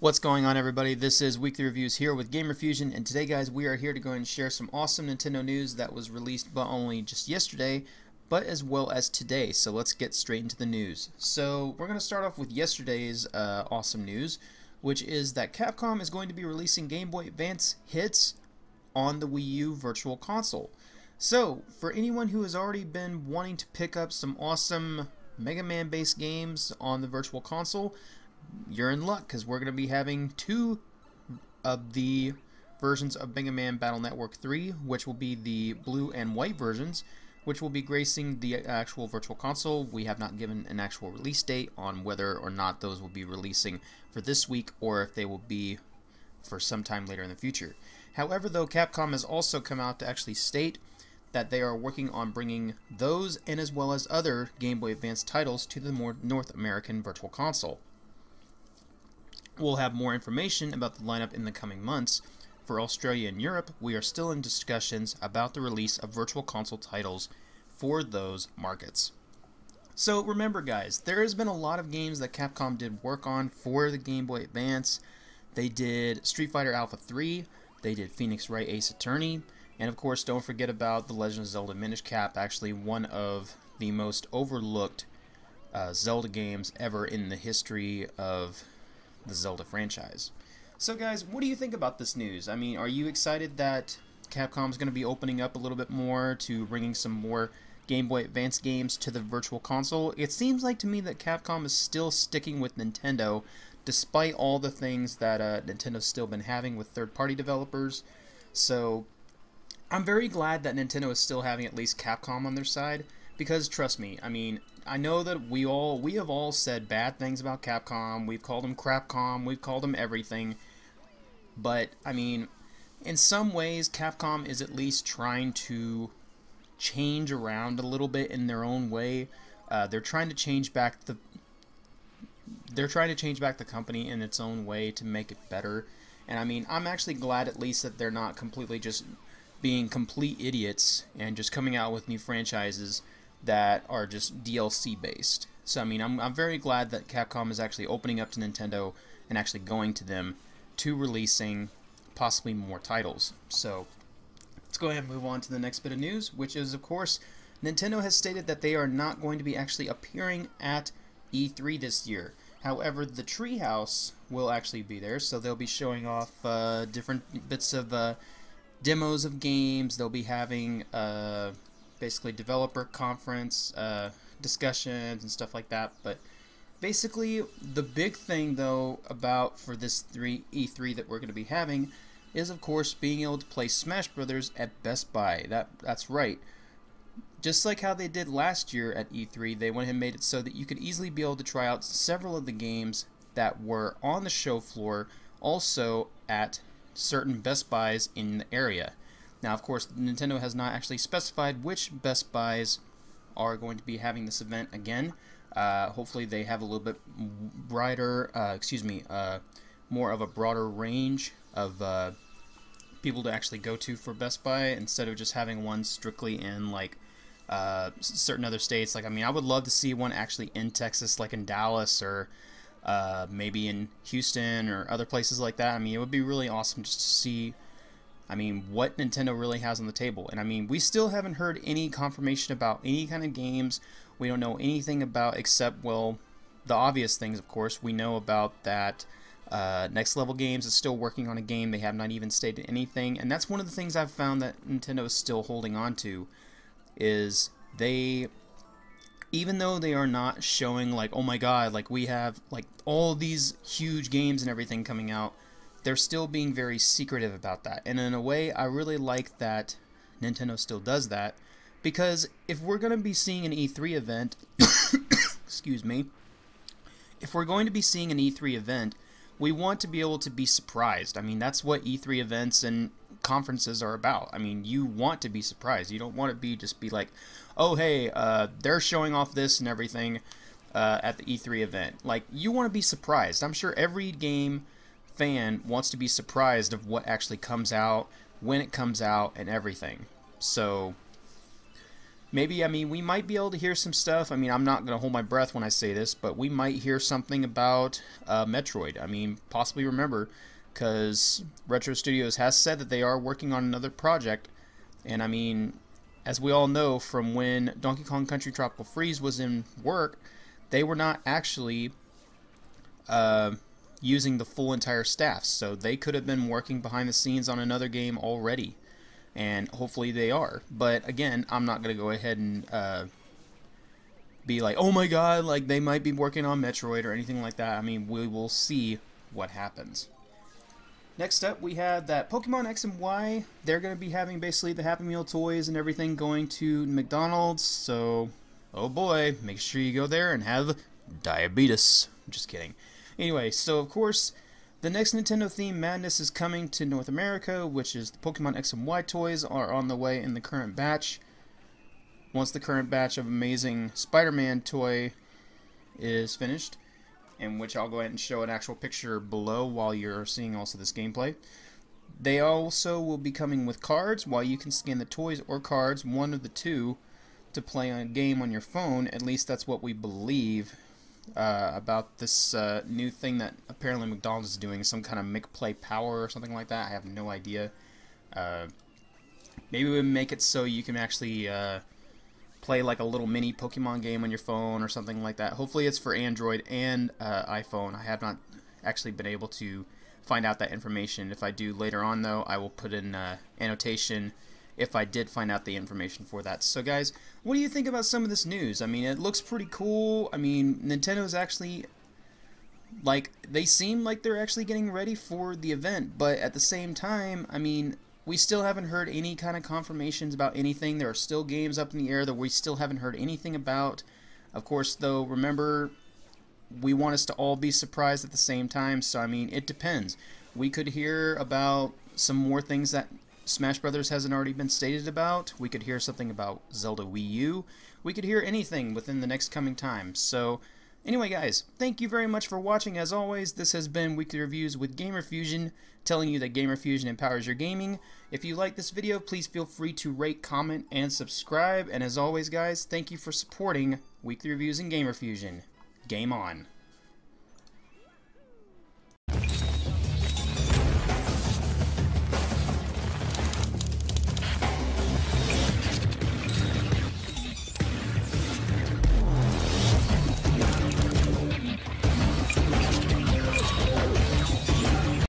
What's going on, everybody? This is Weekly Reviews here with Gamer Fusion, and today, guys, we are here to go and share some awesome Nintendo news that was released not only just yesterday, but as well as today. So let's get straight into the news. So we're going to start off with yesterday's awesome news, which is that Capcom is going to be releasing Game Boy Advance hits on the Wii U Virtual Console. So for anyone who has already been wanting to pick up some awesome Mega Man based games on the Virtual Console, you're in luck, because we're going to be having two of the versions of Mega Man Battle Network 3, which will be the blue and white versions, which will be gracing the actual Virtual Console. We have not given an actual release date on whether or not those will be releasing for this week or if they will be for some time later in the future. However, though, Capcom has also come out to actually state that they are working on bringing those and as well as other Game Boy Advance titles to the more North American Virtual Console. We'll have more information about the lineup in the coming months. For Australia and Europe, we are still in discussions about the release of Virtual Console titles for those markets. So remember, guys, there has been a lot of games that Capcom did work on for the Game Boy Advance. They did Street Fighter Alpha 3, they did Phoenix Wright Ace Attorney, and of course don't forget about The Legend of Zelda Minish Cap, actually one of the most overlooked Zelda games ever in the history of the Zelda franchise. So guys, what do you think about this news? I mean, are you excited that Capcom's going to be opening up a little bit more to bringing some more Game Boy Advance games to the Virtual Console? It seems like to me that Capcom is still sticking with Nintendo, despite all the things that Nintendo's still been having with third-party developers. So I'm very glad that Nintendo is still having at least Capcom on their side, because trust me, I mean, I know that we have all said bad things about Capcom. We've called them Crapcom. We've called them everything. But I mean, in some ways, Capcom is at least trying to change around a little bit in their own way. They're trying to change back the company in its own way to make it better. And I mean, I'm actually glad at least that they're not completely just being complete idiots and just coming out with new franchises that are just DLC based. So I mean, I'm very glad that Capcom is actually opening up to Nintendo and actually going to them to releasing possibly more titles. So let's go ahead and move on to the next bit of news, which is, of course, Nintendo has stated that they are not going to be actually appearing at E3 this year. However, the Treehouse will actually be there, so they'll be showing off different bits of demos of games. They'll be having basically developer conference discussions and stuff like that. But basically, the big thing though about for this E3 that we're going to be having is, of course, being able to play Smash Brothers at Best Buy. That's right. Just like how they did last year at E3, they went ahead and made it so that you could easily be able to try out several of the games that were on the show floor, also at certain Best Buys in the area. Now, of course, Nintendo has not actually specified which Best Buys are going to be having this event again. Hopefully they have a little bit brighter, more of a broader range of people to actually go to for Best Buy, instead of just having one strictly in like certain other states. Like, I mean, I would love to see one actually in Texas, like in Dallas, or maybe in Houston or other places like that. I mean, it would be really awesome just to see, I mean, what Nintendo really has on the table. And I mean, we still haven't heard any confirmation about any kind of games. We don't know anything about, except, well, the obvious things, of course. We know about that Next Level Games is still working on a game. They have not even stated anything. And that's one of the things I've found that Nintendo is still holding on to, is they, even though they are not showing like, oh my god, like we have like all these huge games and everything coming out, they're still being very secretive about that. And in a way, I really like that Nintendo still does that, because if we're going to be seeing an E3 event, excuse me, if we're going to be seeing an E3 event, we want to be able to be surprised. I mean, that's what E3 events and conferences are about. I mean, you want to be surprised. You don't want to just be like, oh hey, they're showing off this and everything at the E3 event. Like, you want to be surprised. I'm sure every game fan wants to be surprised of what actually comes out, when it comes out, and everything. So maybe, I mean, we might be able to hear some stuff. I mean, I'm not going to hold my breath when I say this, but we might hear something about Metroid. I mean, possibly, remember, because Retro Studios has said that they are working on another project, and I mean, as we all know from when Donkey Kong Country Tropical Freeze was in work, they were not actually using the full entire staff, so they could have been working behind the scenes on another game already, and hopefully they are. But again, I'm not going to go ahead and be like, oh my god, like they might be working on Metroid or anything like that. I mean, we will see what happens. Next up, we have that Pokemon X and Y. They're going to be having basically the Happy Meal toys and everything going to McDonald's, so oh boy, make sure you go there and have diabetes. I'm just kidding. Anyway, so of course, the next Nintendo themed madness is coming to North America, which is the Pokemon X and Y toys are on the way in the current batch. Once the current batch of Amazing Spider-Man toy is finished, in which I'll go ahead and show an actual picture below while you're seeing also this gameplay. They also will be coming with cards, while you can scan the toys or cards, one of the two, to play a game on your phone. At least that's what we believe about this new thing that apparently McDonald's is doing, some kind of McPlay Power or something like that. I have no idea. Maybe we make it so you can actually play like a little mini Pokemon game on your phone or something like that. Hopefully it's for Android and iPhone. I have not actually been able to find out that information. If I do later on, though, I will put in annotation if I did find out the information for that. So guys, what do you think about some of this news? I mean, it looks pretty cool. I mean, Nintendo's actually, like, they seem like they're actually getting ready for the event, but at the same time, I mean, we still haven't heard any kind of confirmations about anything. There are still games up in the air that we still haven't heard anything about. Of course, though, remember, we want us to all be surprised at the same time, so I mean, it depends. We could hear about some more things that Smash Brothers hasn't already been stated about. We could hear something about Zelda Wii U. We could hear anything within the next coming time. So, anyway guys, thank you very much for watching. As always, this has been Weekly Reviews with Gamer Fusion, telling you that Gamer Fusion empowers your gaming. If you like this video, please feel free to rate, comment, and subscribe. And as always guys, thank you for supporting Weekly Reviews and Gamer Fusion. Game on.